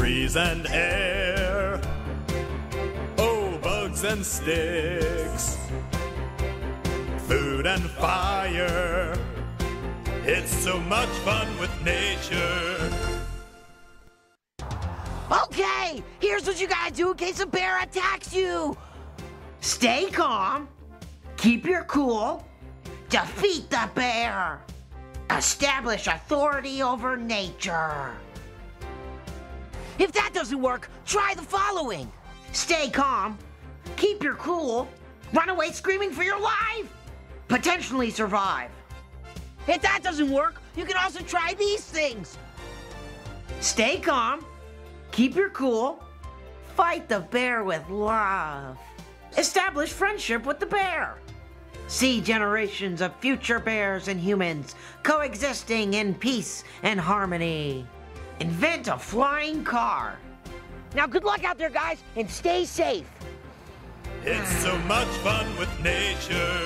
trees and air. Oh, bugs and sticks, food and fire. It's so much fun with nature. Okay, here's what you gotta do in case a bear attacks you. Stay calm, keep your cool, defeat the bear, establish authority over nature. If that doesn't work, try the following. Stay calm, keep your cool, run away screaming for your life, potentially survive. If that doesn't work, you can also try these things. Stay calm, keep your cool, fight the bear with love, establish friendship with the bear, see generations of future bears and humans coexisting in peace and harmony, invent a flying car. Now good luck out there, guys, and stay safe. It's so much fun with nature.